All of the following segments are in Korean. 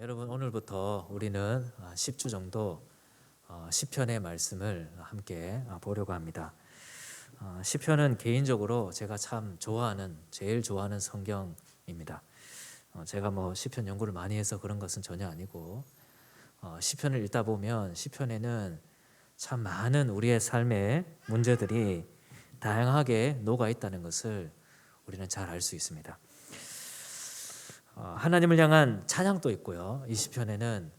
여러분 오늘부터 우리는 10주 정도 시편의 말씀을 함께 보려고 합니다. 시편은 개인적으로 제가 참 제일 좋아하는 성경입니다. 제가 시편 연구를 많이 해서 그런 것은 전혀 아니고 시편을 읽다 보면 시편에는 참 많은 우리의 삶의 문제들이 다양하게 녹아 있다는 것을 우리는 잘 알 수 있습니다. 하나님을 향한 찬양도 있고요. 이 시편에는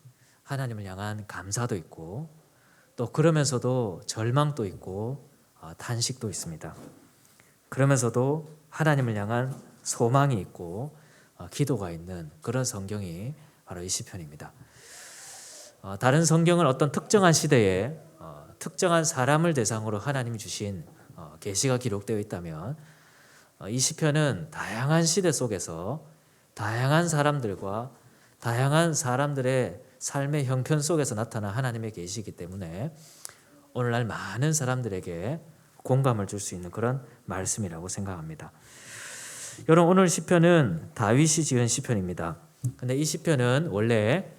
하나님을 향한 감사도 있고 또 그러면서도 절망도 있고 탄식도 있습니다. 그러면서도 하나님을 향한 소망이 있고 기도가 있는 그런 성경이 바로 이 시편입니다. 다른 성경은 어떤 특정한 시대에 특정한 사람을 대상으로 하나님이 주신 계시가 기록되어 있다면 이 시편은 다양한 시대 속에서 다양한 사람들과 다양한 사람들의 삶의 형편 속에서 나타난 하나님의 계시이기 때문에 오늘날 많은 사람들에게 공감을 줄 수 있는 그런 말씀이라고 생각합니다. 여러분, 오늘 시편은 다윗이 지은 시편입니다. 근데 이 시편은 원래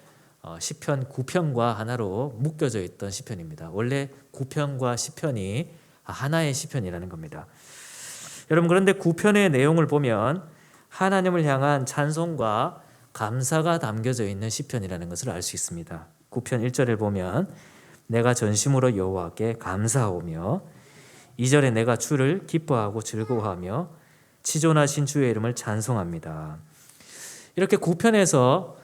시편 9편과 하나로 묶여져 있던 시편입니다. 원래 9편과 시편이 하나의 시편이라는 겁니다. 여러분, 그런데 9편의 내용을 보면 하나님을 향한 찬송과 감사가 담겨져 있는 시편이라는 것을 알 수 있습니다. 9편 1절을 보면 내가 전심으로 여호와께 감사하오며 2절에 내가 주를 기뻐하고 즐거워하며 치존하신 주의 이름을 찬송합니다. 이렇게 9편에서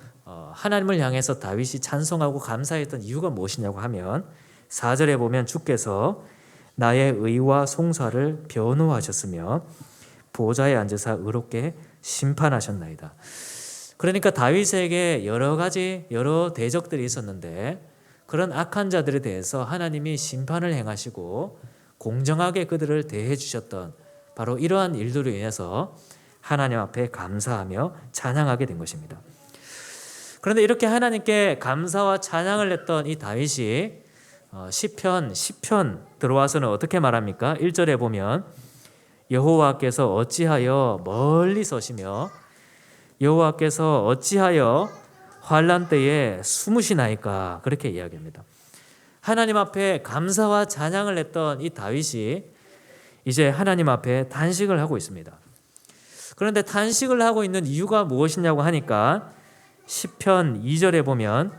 하나님을 향해서 다윗이 찬송하고 감사했던 이유가 무엇이냐고 하면 4절에 보면 주께서 나의 의와 송사를 변호하셨으며 보좌에 앉으사 의롭게 심판하셨나이다. 그러니까 다윗에게 여러 대적들이 있었는데 그런 악한 자들에 대해서 하나님이 심판을 행하시고 공정하게 그들을 대해 주셨던 바로 이러한 일들로 인해서 하나님 앞에 감사하며 찬양하게 된 것입니다. 그런데 이렇게 하나님께 감사와 찬양을 했던 이 다윗이 시편 10편 들어와서는 어떻게 말합니까? 1절에 보면 여호와께서 어찌하여 멀리 서시며 여호와께서 어찌하여 환난 때에 숨으시나이까, 그렇게 이야기합니다. 하나님 앞에 감사와 찬양을 했던 이 다윗이 이제 하나님 앞에 탄식을 하고 있습니다. 그런데 탄식을 하고 있는 이유가 무엇이냐고 하니까 시편 2절에 보면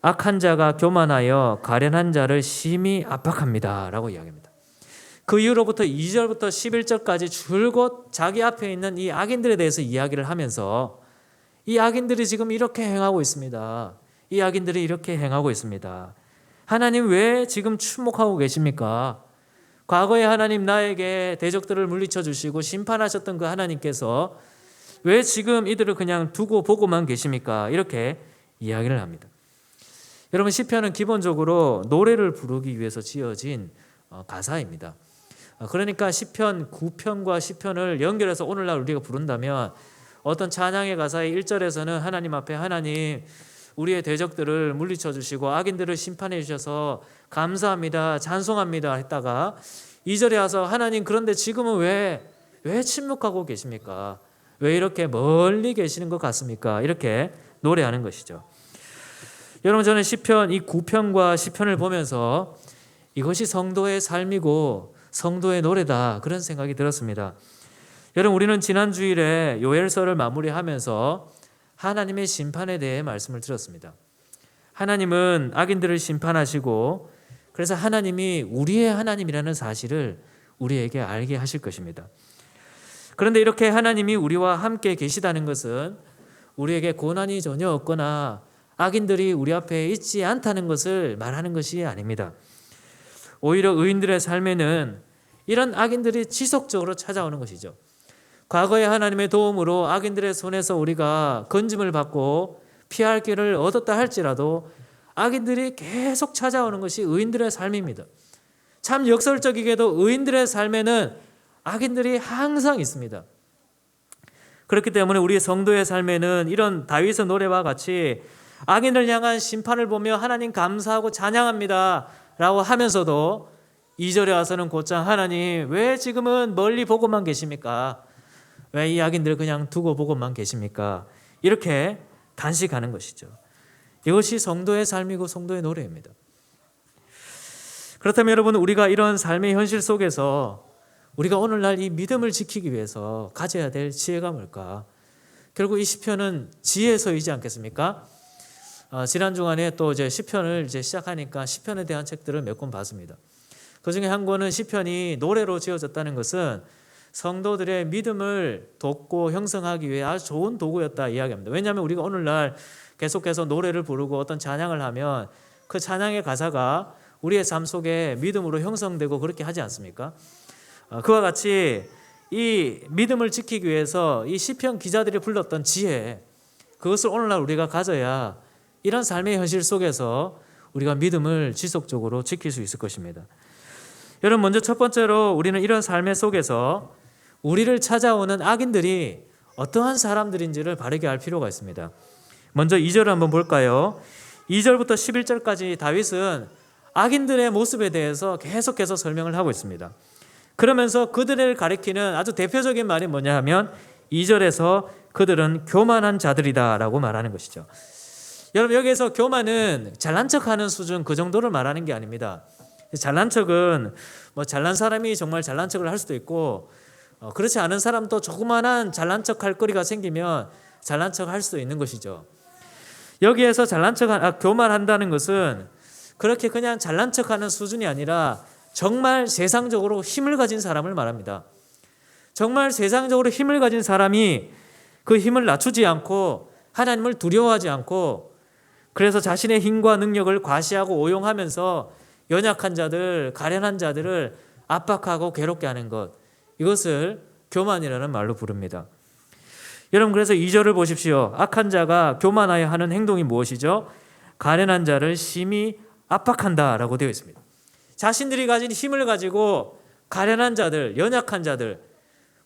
악한 자가 교만하여 가련한 자를 심히 압박합니다 라고 이야기합니다. 그 이후로부터 2절부터 11절까지 줄곧 자기 앞에 있는 이 악인들에 대해서 이야기를 하면서 이 악인들이 지금 이렇게 행하고 있습니다. 이 악인들이 이렇게 행하고 있습니다. 하나님 왜 지금 침묵하고 계십니까? 과거에 하나님 나에게 대적들을 물리쳐 주시고 심판하셨던 그 하나님께서 왜 지금 이들을 그냥 두고 보고만 계십니까? 이렇게 이야기를 합니다. 여러분, 시편은 기본적으로 노래를 부르기 위해서 지어진 가사입니다. 그러니까 시편 9편과 시편을 연결해서 오늘날 우리가 부른다면 어떤 찬양의 가사의 1절에서는 하나님 앞에 하나님 우리의 대적들을 물리쳐 주시고 악인들을 심판해 주셔서 감사합니다, 찬송합니다 했다가 2절에 와서 하나님 그런데 지금은 왜 침묵하고 계십니까? 왜 이렇게 멀리 계시는 것 같습니까? 이렇게 노래하는 것이죠. 여러분, 저는 시편 이 9편과 시편을 보면서 이것이 성도의 삶이고 성도의 노래다, 그런 생각이 들었습니다. 여러분, 우리는 지난 주일에 요엘서를 마무리하면서 하나님의 심판에 대해 말씀을 들었습니다. 하나님은 악인들을 심판하시고 그래서 하나님이 우리의 하나님이라는 사실을 우리에게 알게 하실 것입니다. 그런데 이렇게 하나님이 우리와 함께 계시다는 것은 우리에게 고난이 전혀 없거나 악인들이 우리 앞에 있지 않다는 것을 말하는 것이 아닙니다. 오히려 의인들의 삶에는 이런 악인들이 지속적으로 찾아오는 것이죠. 과거에 하나님의 도움으로 악인들의 손에서 우리가 건짐을 받고 피할 길을 얻었다 할지라도 악인들이 계속 찾아오는 것이 의인들의 삶입니다. 참 역설적이게도 의인들의 삶에는 악인들이 항상 있습니다. 그렇기 때문에 우리 성도의 삶에는 이런 다윗의 노래와 같이 악인을 향한 심판을 보며 하나님 감사하고 찬양합니다 라고 하면서도 2절에 와서는 곧장 하나님 왜 지금은 멀리 보고만 계십니까? 왜 이 악인들을 그냥 두고 보고만 계십니까? 이렇게 단식하는 것이죠. 이것이 성도의 삶이고 성도의 노래입니다. 그렇다면 여러분, 우리가 이런 삶의 현실 속에서 우리가 오늘날 이 믿음을 지키기 위해서 가져야 될 지혜가 뭘까? 결국 이 시편은 지혜서이지 않겠습니까? 지난 주간에 또 이제 시편을 시작하니까 시편에 대한 책들을 몇 권 봤습니다. 그 중에 한 권은 시편이 노래로 지어졌다는 것은 성도들의 믿음을 돕고 형성하기 위해 아주 좋은 도구였다 이야기합니다. 왜냐하면 우리가 오늘날 계속해서 노래를 부르고 어떤 찬양을 하면 그 찬양의 가사가 우리의 삶 속에 믿음으로 형성되고 그렇게 하지 않습니까? 그와 같이 이 믿음을 지키기 위해서 이 시편 기자들이 불렀던 지혜, 그것을 오늘날 우리가 가져야 이런 삶의 현실 속에서 우리가 믿음을 지속적으로 지킬 수 있을 것입니다. 여러분, 먼저 첫 번째로 우리는 이런 삶의 속에서 우리를 찾아오는 악인들이 어떠한 사람들인지를 바르게 알 필요가 있습니다. 먼저 2절을 한번 볼까요? 2절부터 11절까지 다윗은 악인들의 모습에 대해서 계속해서 설명을 하고 있습니다. 그러면서 그들을 가리키는 아주 대표적인 말이 뭐냐 하면 2절에서 그들은 교만한 자들이다 라고 말하는 것이죠. 여러분, 여기에서 교만은 잘난 척하는 수준 그 정도를 말하는 게 아닙니다. 잘난 척은 뭐 잘난 사람이 정말 잘난 척을 할 수도 있고 그렇지 않은 사람도 조그만한 잘난 척할 거리가 생기면 잘난 척할 수도 있는 것이죠. 여기에서 교만한다는 것은 그렇게 그냥 잘난 척하는 수준이 아니라 정말 세상적으로 힘을 가진 사람을 말합니다. 정말 세상적으로 힘을 가진 사람이 그 힘을 낮추지 않고 하나님을 두려워하지 않고 그래서 자신의 힘과 능력을 과시하고 오용하면서 연약한 자들, 가련한 자들을 압박하고 괴롭게 하는 것, 이것을 교만이라는 말로 부릅니다. 여러분, 그래서 2절을 보십시오. 악한 자가 교만하여 하는 행동이 무엇이죠? 가련한 자를 심히 압박한다라고 되어 있습니다. 자신들이 가진 힘을 가지고 가련한 자들, 연약한 자들,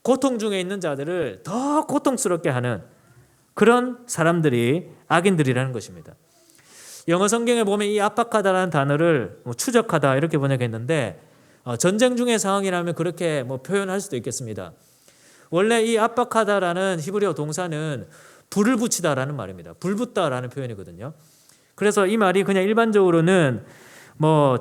고통 중에 있는 자들을 더 고통스럽게 하는 그런 사람들이 악인들이라는 것입니다. 영어 성경에 보면 이 압박하다라는 단어를 추적하다 이렇게 번역했는데 전쟁 중의 상황이라면 그렇게 표현할 수도 있겠습니다. 원래 이 압박하다라는 히브리어 동사는 불을 붙이다라는 말입니다. 불 붙다라는 표현이거든요. 그래서 이 말이 그냥 일반적으로는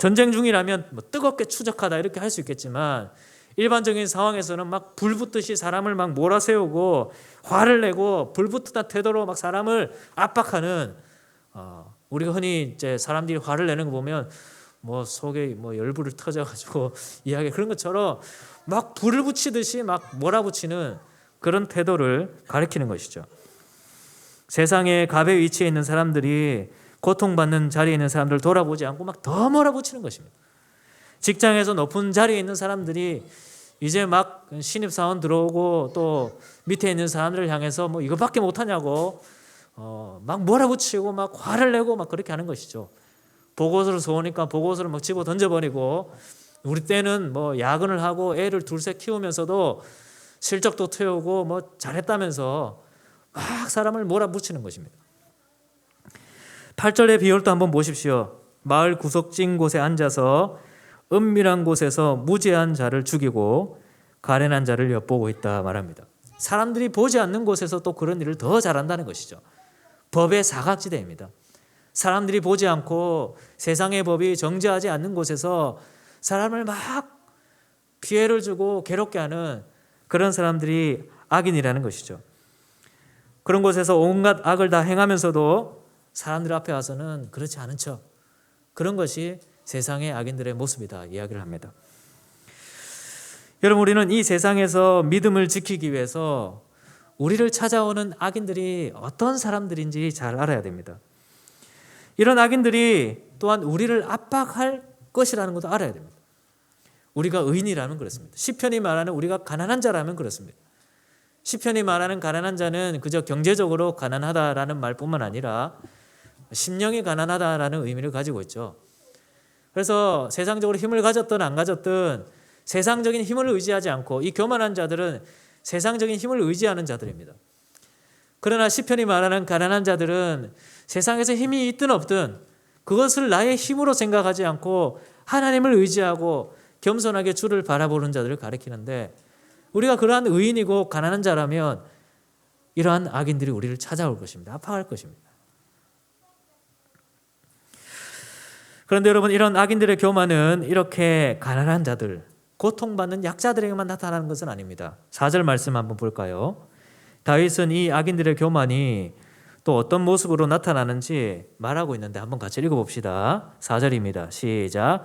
전쟁 중이라면 뜨겁게 추적하다 이렇게 할 수 있겠지만 일반적인 상황에서는 막 불 붙듯이 사람을 막 몰아세우고 화를 내고 불 붙듯한 태도로 막 사람을 압박하는 우리가 흔히 이제 사람들이 화를 내는 거 보면 속에 열불을 터져가지고 이야기 그런 것처럼 막 불을 붙이듯이 막 몰아붙이는 그런 태도를 가리키는 것이죠. 세상의 갑의 위치에 있는 사람들이 고통받는 자리에 있는 사람들을 돌아보지 않고 막 더 몰아붙이는 것입니다. 직장에서 높은 자리에 있는 사람들이 이제 막 신입사원 들어오고 또 밑에 있는 사람들을 향해서 이거밖에 못하냐고 막 몰아붙이고 막 화를 내고 막 그렇게 하는 것이죠. 보고서를 써오니까 보고서를 막 집어 던져버리고 우리 때는 야근을 하고 애를 둘셋 키우면서도 실적도 태우고 잘했다면서 막 사람을 몰아붙이는 것입니다. 8절의 비율도 한번 보십시오. 마을 구석진 곳에 앉아서 은밀한 곳에서 무죄한 자를 죽이고 가련한 자를 엿보고 있다 말합니다. 사람들이 보지 않는 곳에서 또 그런 일을 더 잘한다는 것이죠. 법의 사각지대입니다. 사람들이 보지 않고 세상의 법이 정죄하지 않는 곳에서 사람을 막 피해를 주고 괴롭게 하는 그런 사람들이 악인이라는 것이죠. 그런 곳에서 온갖 악을 다 행하면서도 사람들 앞에 와서는 그렇지 않은 척, 그런 것이 세상의 악인들의 모습이다 이야기를 합니다. 여러분, 우리는 이 세상에서 믿음을 지키기 위해서 우리를 찾아오는 악인들이 어떤 사람들인지 잘 알아야 됩니다. 이런 악인들이 또한 우리를 압박할 것이라는 것도 알아야 됩니다. 우리가 의인이라면 그렇습니다. 시편이 말하는 우리가 가난한 자라면 그렇습니다. 시편이 말하는 가난한 자는 그저 경제적으로 가난하다라는 말뿐만 아니라 심령이 가난하다라는 의미를 가지고 있죠. 그래서 세상적으로 힘을 가졌든 안 가졌든 세상적인 힘을 의지하지 않고 이 교만한 자들은 세상적인 힘을 의지하는 자들입니다. 그러나 시편이 말하는 가난한 자들은 세상에서 힘이 있든 없든 그것을 나의 힘으로 생각하지 않고 하나님을 의지하고 겸손하게 주를 바라보는 자들을 가리키는데 우리가 그러한 의인이고 가난한 자라면 이러한 악인들이 우리를 찾아올 것입니다. 아파할 것입니다. 그런데 여러분, 이런 악인들의 교만은 이렇게 가난한 자들, 고통받는 약자들에게만 나타나는 것은 아닙니다. 4절 말씀 한번 볼까요? 다윗은 이 악인들의 교만이 또 어떤 모습으로 나타나는지 말하고 있는데 한번 같이 읽어봅시다. 4절입니다. 시작.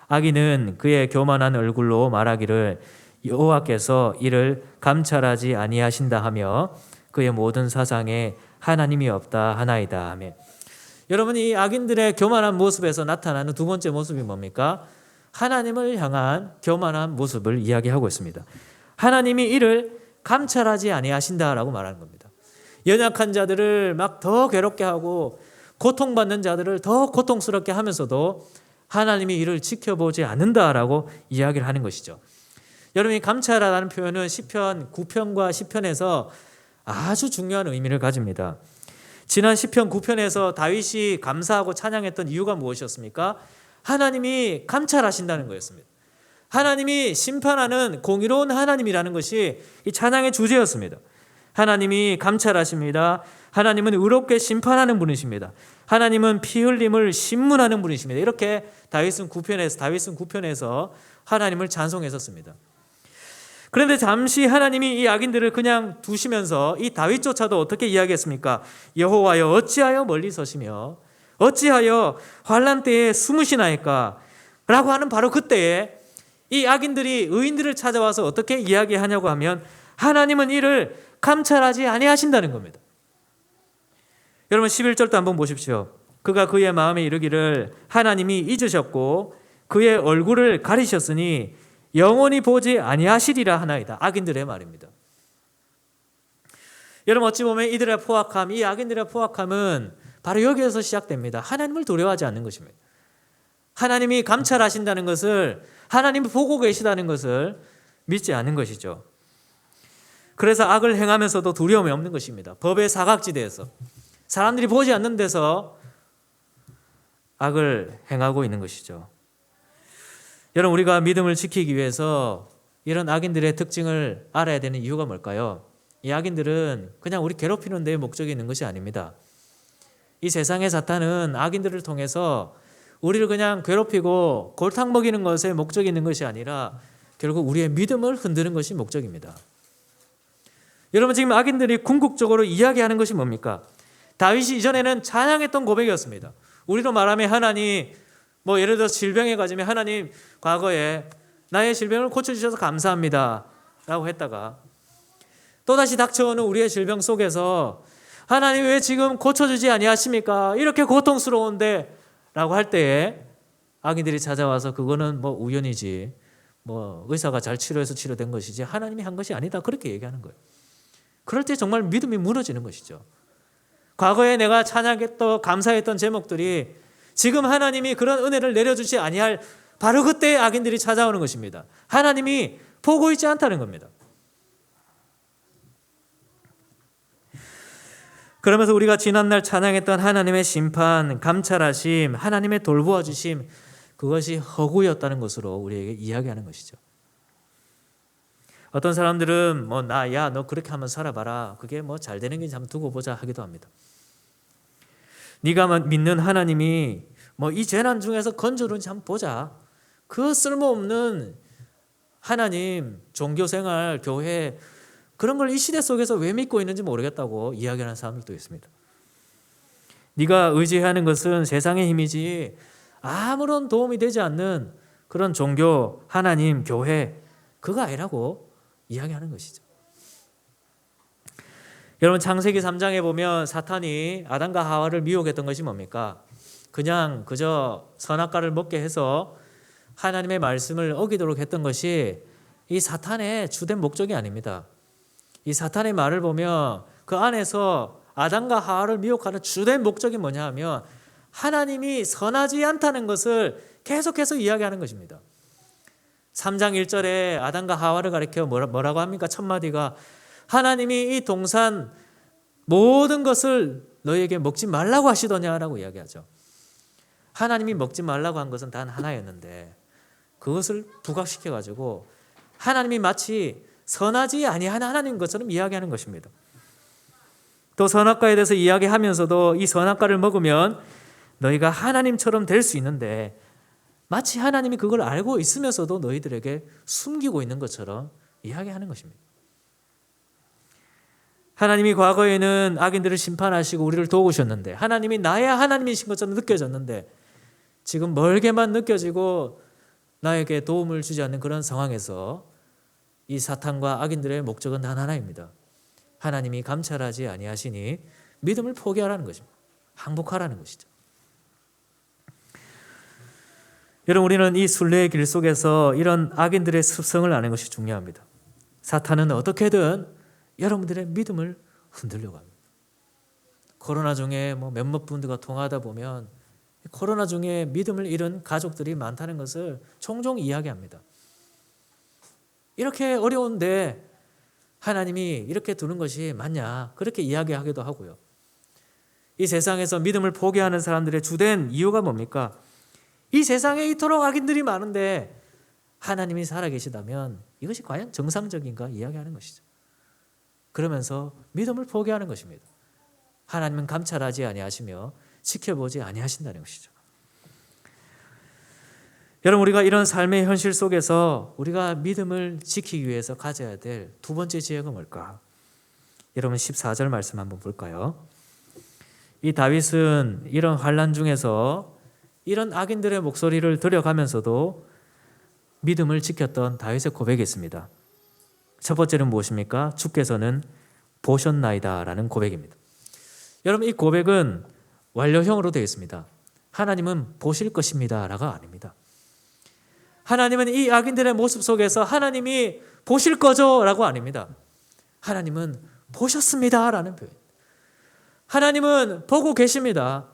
악인은 그의 교만한 얼굴로 말하기를 여호와께서 이를 감찰하지 아니하신다 하며 그의 모든 사상에 하나님이 없다 하나이다 하며. 여러분, 이 악인들의 교만한 모습에서 나타나는 두 번째 모습이 뭡니까? 하나님을 향한 교만한 모습을 이야기하고 있습니다. 하나님이 이를 감찰하지 아니하신다라고 말하는 겁니다. 연약한 자들을 막 더 괴롭게 하고 고통받는 자들을 더 고통스럽게 하면서도 하나님이 이를 지켜보지 않는다라고 이야기를 하는 것이죠. 여러분이 감찰하라는 표현은 시편 9편과 10편에서 아주 중요한 의미를 가집니다. 지난 시편 9편에서 다윗이 감사하고 찬양했던 이유가 무엇이었습니까? 하나님이 감찰하신다는 거였습니다. 하나님이 심판하는 공의로운 하나님이라는 것이 이 찬양의 주제였습니다. 하나님이 감찰하십니다. 하나님은 의롭게 심판하는 분이십니다. 하나님은 피 흘림을 신문하는 분이십니다. 이렇게 다윗은 9편에서 하나님을 찬송했었습니다. 그런데 잠시 하나님이 이 악인들을 그냥 두시면서 이 다윗조차도 어떻게 이야기했습니까? 여호와여 어찌하여 멀리 서시며 어찌하여 환난 때에 숨으시나이까? 라고 하는 바로 그때에 이 악인들이 의인들을 찾아와서 어떻게 이야기하냐고 하면 하나님은 이를 감찰하지 아니하신다는 겁니다. 여러분 11절도 한번 보십시오. 그가 그의 마음에 이르기를 하나님이 잊으셨고 그의 얼굴을 가리셨으니 영원히 보지 아니하시리라 하나이다. 악인들의 말입니다. 여러분 어찌 보면 이들의 포악함, 이 악인들의 포악함은 바로 여기에서 시작됩니다. 하나님을 두려워하지 않는 것입니다. 하나님이 감찰하신다는 것을, 하나님이 보고 계시다는 것을 믿지 않는 것이죠. 그래서 악을 행하면서도 두려움이 없는 것입니다. 법의 사각지대에서 사람들이 보지 않는 데서 악을 행하고 있는 것이죠. 여러분 우리가 믿음을 지키기 위해서 이런 악인들의 특징을 알아야 되는 이유가 뭘까요? 이 악인들은 그냥 우리 괴롭히는 데 목적이 있는 것이 아닙니다. 이 세상의 사탄은 악인들을 통해서 우리를 그냥 괴롭히고 골탕 먹이는 것에 목적이 있는 것이 아니라 결국 우리의 믿음을 흔드는 것이 목적입니다. 여러분 지금 악인들이 궁극적으로 이야기하는 것이 뭡니까? 다윗이 이전에는 찬양했던 고백이었습니다. 우리로 말하면 하나님, 예를 들어서 질병에 가지면 하나님 과거에 나의 질병을 고쳐주셔서 감사합니다 라고 했다가 또다시 닥쳐오는 우리의 질병 속에서 하나님 왜 지금 고쳐주지 아니하십니까? 이렇게 고통스러운데 라고 할 때에 악인들이 찾아와서 그거는 우연이지, 의사가 잘 치료해서 치료된 것이지 하나님이 한 것이 아니다, 그렇게 얘기하는 거예요. 그럴 때 정말 믿음이 무너지는 것이죠. 과거에 내가 찬양했던 감사했던 제목들이 지금 하나님이 그런 은혜를 내려주지 아니할 바로 그때 악인들이 찾아오는 것입니다. 하나님이 보고 있지 않다는 겁니다. 그러면서 우리가 지난날 찬양했던 하나님의 심판, 감찰하심, 하나님의 돌보아 주심, 그것이 허구였다는 것으로 우리에게 이야기하는 것이죠. 어떤 사람들은 너 그렇게 한번 살아봐라, 그게 잘 되는 게 한번 두고 보자 하기도 합니다. 네가 믿는 하나님이 이 재난 중에서 건져주는지 한번 보자. 그 쓸모없는 하나님, 종교생활, 교회, 그런 걸 이 시대 속에서 왜 믿고 있는지 모르겠다고 이야기하는 사람들도 있습니다. 네가 의지하는 것은 세상의 힘이지 아무런 도움이 되지 않는 그런 종교, 하나님, 교회, 그거 아니라고 이야기하는 것이죠. 여러분 창세기 3장에 보면 사탄이 아담과 하와를 미혹했던 것이 뭡니까? 그저 선악과를 먹게 해서 하나님의 말씀을 어기도록 했던 것이 이 사탄의 주된 목적이 아닙니다. 이 사탄의 말을 보면 그 안에서 아담과 하와를 미혹하는 주된 목적이 뭐냐 하면 하나님이 선하지 않다는 것을 계속해서 이야기하는 것입니다. 3장 1절에 아담과 하와를 가리켜 뭐라고 합니까? 첫 마디가 하나님이 이 동산 모든 것을 너에게 먹지 말라고 하시더냐라고 이야기하죠. 하나님이 먹지 말라고 한 것은 단 하나였는데 그것을 부각시켜가지고 하나님이 마치 선하지 아니한 하나님인 것처럼 이야기하는 것입니다. 또 선악과에 대해서 이야기하면서도 이 선악과를 먹으면 너희가 하나님처럼 될 수 있는데 마치 하나님이 그걸 알고 있으면서도 너희들에게 숨기고 있는 것처럼 이야기하는 것입니다. 하나님이 과거에는 악인들을 심판하시고 우리를 도우셨는데 하나님이 나의 하나님이신 것처럼 느껴졌는데 지금 멀게만 느껴지고 나에게 도움을 주지 않는 그런 상황에서 이 사탄과 악인들의 목적은 단 하나입니다. 하나님이 감찰하지 아니하시니 믿음을 포기하라는 것입니다. 항복하라는 것이죠. 여러분, 우리는 이 순례의 길 속에서 이런 악인들의 습성을 아는 것이 중요합니다. 사탄은 어떻게든 여러분들의 믿음을 흔들려고 합니다. 코로나 중에 몇몇 분들과 통화하다 보면 코로나 중에 믿음을 잃은 가족들이 많다는 것을 종종 이야기합니다. 이렇게 어려운데 하나님이 이렇게 두는 것이 맞냐? 그렇게 이야기하기도 하고요. 이 세상에서 믿음을 포기하는 사람들의 주된 이유가 뭡니까? 이 세상에 이토록 악인들이 많은데 하나님이 살아계시다면 이것이 과연 정상적인가 이야기하는 것이죠. 그러면서 믿음을 포기하는 것입니다. 하나님은 감찰하지 아니하시며 지켜보지 아니하신다는 것이죠. 여러분, 우리가 이런 삶의 현실 속에서 우리가 믿음을 지키기 위해서 가져야 될 두 번째 지혜가 뭘까? 여러분 14절 말씀 한번 볼까요? 이 다윗은 이런 환난 중에서 이런 악인들의 목소리를 들여가면서도 믿음을 지켰던 다윗의 고백이 있습니다. 첫 번째는 무엇입니까? 주께서는 보셨나이다 라는 고백입니다. 여러분, 이 고백은 완료형으로 되어 있습니다. 하나님은 보실 것입니다 라가 아닙니다. 하나님은 이 악인들의 모습 속에서 하나님이 보실 거죠 라고 아닙니다. 하나님은 보셨습니다 라는 표현. 하나님은 보고 계십니다.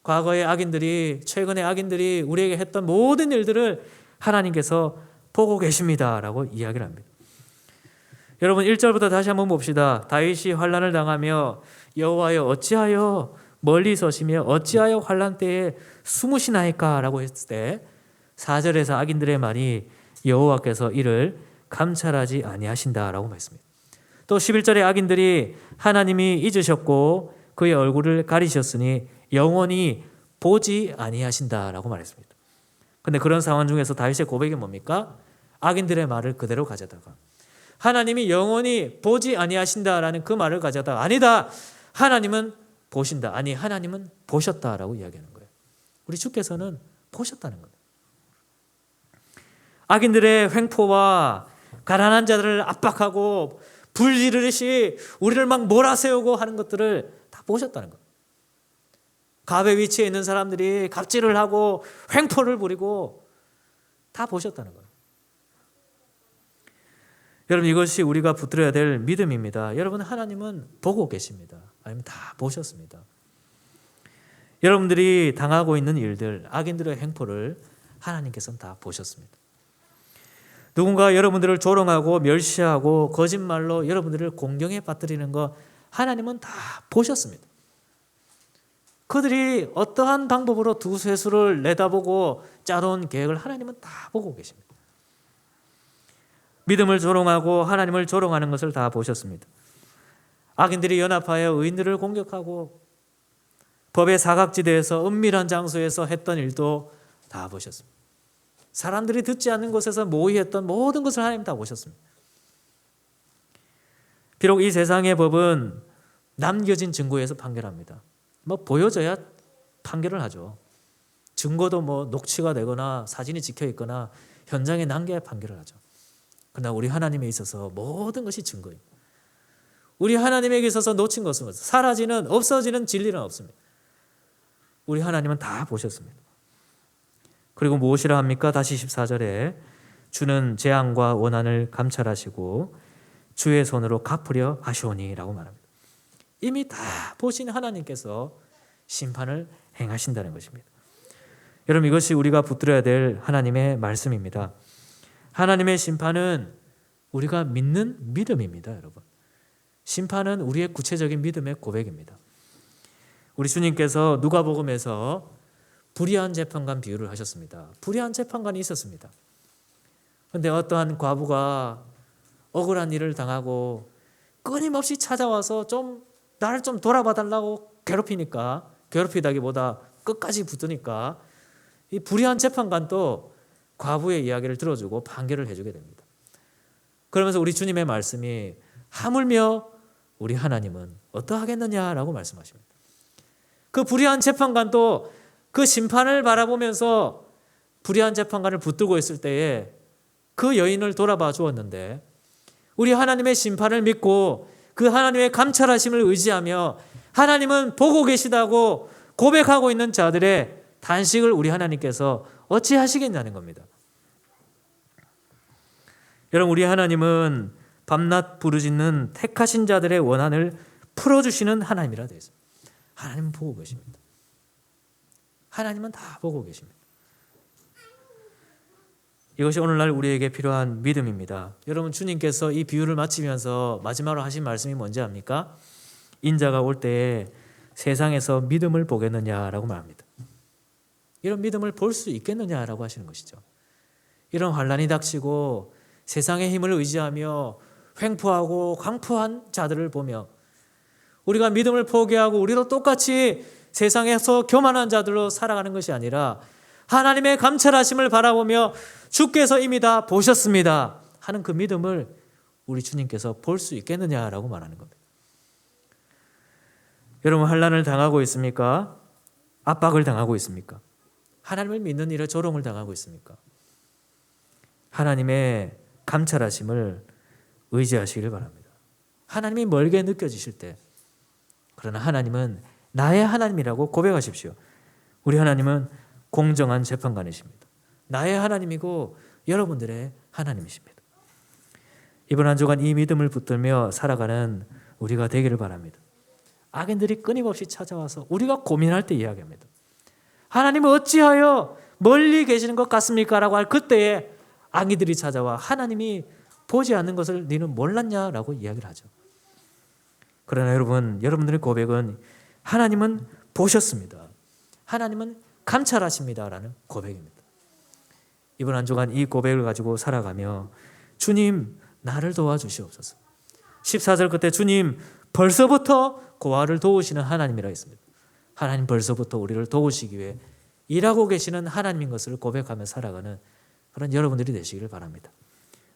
과거의 악인들이, 최근의 악인들이 우리에게 했던 모든 일들을 하나님께서 보고 계십니다 라고 이야기를 합니다. 여러분 1절부터 다시 한번 봅시다. 다윗이 환난을 당하며 여호와여 어찌하여 멀리 서시며 어찌하여 환난 때에 숨으시나이까 라고 했을 때 4절에서 악인들의 말이 여호와께서 이를 감찰하지 아니하신다라고 말했습니다. 또 11절에 악인들이 하나님이 잊으셨고 그의 얼굴을 가리셨으니 영원히 보지 아니하신다라고 말했습니다. 그런데 그런 상황 중에서 다윗의 고백이 뭡니까? 악인들의 말을 그대로 가져다가 하나님이 영원히 보지 아니하신다라는 그 말을 가져다가 아니다, 하나님은 보신다, 아니 하나님은 보셨다라고 이야기하는 거예요. 우리 주께서는 보셨다는 겁니다. 악인들의 횡포와 가난한 자들을 압박하고 불지르듯이 우리를 막 몰아세우고 하는 것들을 다 보셨다는 겁니다. 갑의 위치에 있는 사람들이 갑질을 하고 횡포를 부리고 다 보셨다는 거예요. 여러분, 이것이 우리가 붙들어야 될 믿음입니다. 여러분, 하나님은 보고 계십니다. 아니면 다 보셨습니다. 여러분들이 당하고 있는 일들, 악인들의 횡포를 하나님께서는 다 보셨습니다. 누군가 여러분들을 조롱하고 멸시하고 거짓말로 여러분들을 공경에 빠뜨리는 거 하나님은 다 보셨습니다. 그들이 어떠한 방법으로 두 쇠수를 내다보고 짜놓은 계획을 하나님은 다 보고 계십니다. 믿음을 조롱하고 하나님을 조롱하는 것을 다 보셨습니다. 악인들이 연합하여 의인들을 공격하고 법의 사각지대에서 은밀한 장소에서 했던 일도 다 보셨습니다. 사람들이 듣지 않는 곳에서 모의했던 모든 것을 하나님 다 보셨습니다. 비록 이 세상의 법은 남겨진 증거에서 판결합니다. 보여져야 판결을 하죠. 증거도 녹취가 되거나 사진이 찍혀 있거나 현장에 남겨야 판결을 하죠. 그러나 우리 하나님에 있어서 모든 것이 증거입니다. 우리 하나님에게 있어서 놓친 것은 사라지는, 없어지는 진리는 없습니다. 우리 하나님은 다 보셨습니다. 그리고 무엇이라 합니까? 다시 14절에 주는 재앙과 원한을 감찰하시고 주의 손으로 갚으려 하시오니 라고 말합니다. 이미 다 보신 하나님께서 심판을 행하신다는 것입니다. 여러분, 이것이 우리가 붙들어야 될 하나님의 말씀입니다. 하나님의 심판은 우리가 믿는 믿음입니다. 여러분, 심판은 우리의 구체적인 믿음의 고백입니다. 우리 주님께서 누가복음에서 불의한 재판관 비유를 하셨습니다. 불의한 재판관이 있었습니다. 그런데 어떠한 과부가 억울한 일을 당하고 끊임없이 찾아와서 좀 나를 좀 돌아봐 달라고 괴롭히니까, 괴롭히다기보다 끝까지 붙으니까 이 불의한 재판관도 과부의 이야기를 들어주고 판결을 해주게 됩니다. 그러면서 우리 주님의 말씀이 하물며 우리 하나님은 어떠하겠느냐라고 말씀하십니다. 그 불의한 재판관도 그 심판을 바라보면서 불의한 재판관을 붙들고 있을 때에 그 여인을 돌아봐 주었는데, 우리 하나님의 심판을 믿고 그 하나님의 감찰하심을 의지하며 하나님은 보고 계시다고 고백하고 있는 자들의 단식을 우리 하나님께서 어찌 하시겠냐는 겁니다. 여러분, 우리 하나님은 밤낮 부르짖는 택하신 자들의 원한을 풀어주시는 하나님이라 되어 있습니다. 하나님은 보고 계십니다. 하나님은 다 보고 계십니다. 이것이 오늘날 우리에게 필요한 믿음입니다. 여러분, 주님께서 이 비유를 마치면서 마지막으로 하신 말씀이 뭔지 압니까? 인자가 올 때에 세상에서 믿음을 보겠느냐라고 말합니다. 이런 믿음을 볼 수 있겠느냐라고 하시는 것이죠. 이런 환난이 닥치고 세상의 힘을 의지하며 횡포하고 강포한 자들을 보며 우리가 믿음을 포기하고 우리도 똑같이 세상에서 교만한 자들로 살아가는 것이 아니라 하나님의 감찰하심을 바라보며 주께서 이미 다 보셨습니다 하는 그 믿음을 우리 주님께서 볼 수 있겠느냐라고 말하는 겁니다. 여러분, 환난을 당하고 있습니까? 압박을 당하고 있습니까? 하나님을 믿는 일에 조롱을 당하고 있습니까? 하나님의 감찰하심을 의지하시길 바랍니다. 하나님이 멀게 느껴지실 때, 그러나 하나님은 나의 하나님이라고 고백하십시오. 우리 하나님은 공정한 재판관이십니다. 나의 하나님이고 여러분들의 하나님이십니다. 이번 한 주간 이 믿음을 붙들며 살아가는 우리가 되기를 바랍니다. 악인들이 끊임없이 찾아와서 우리가 고민할 때 이야기합니다. 하나님은 어찌하여 멀리 계시는 것 같습니까? 라고 할 그때에 악인들이 찾아와 하나님이 보지 않는 것을 너는 몰랐냐라고 이야기를 하죠. 그러나 여러분, 여러분들의 고백은 하나님은 보셨습니다. 하나님은 감찰하십니다라는 고백입니다. 이번 한 주간 이 고백을 가지고 살아가며 주님, 나를 도와주시옵소서. 14절 끝에 주님, 벌써부터 고아를 도우시는 하나님이라 했습니다. 하나님 벌써부터 우리를 도우시기 위해 일하고 계시는 하나님인 것을 고백하며 살아가는 그런 여러분들이 되시기를 바랍니다.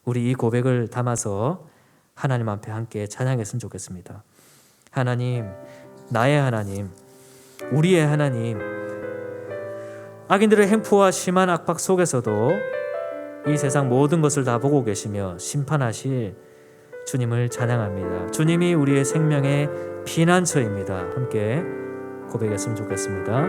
우리 이 고백을 담아서 하나님 앞에 함께 찬양했으면 좋겠습니다. 하나님, 나의 하나님, 우리의 하나님, 악인들의 행포와 심한 압박 속에서도 이 세상 모든 것을 다 보고 계시며 심판하실 주님을 찬양합니다. 주님이 우리의 생명의 피난처입니다. 함께 고백했으면 좋겠습니다.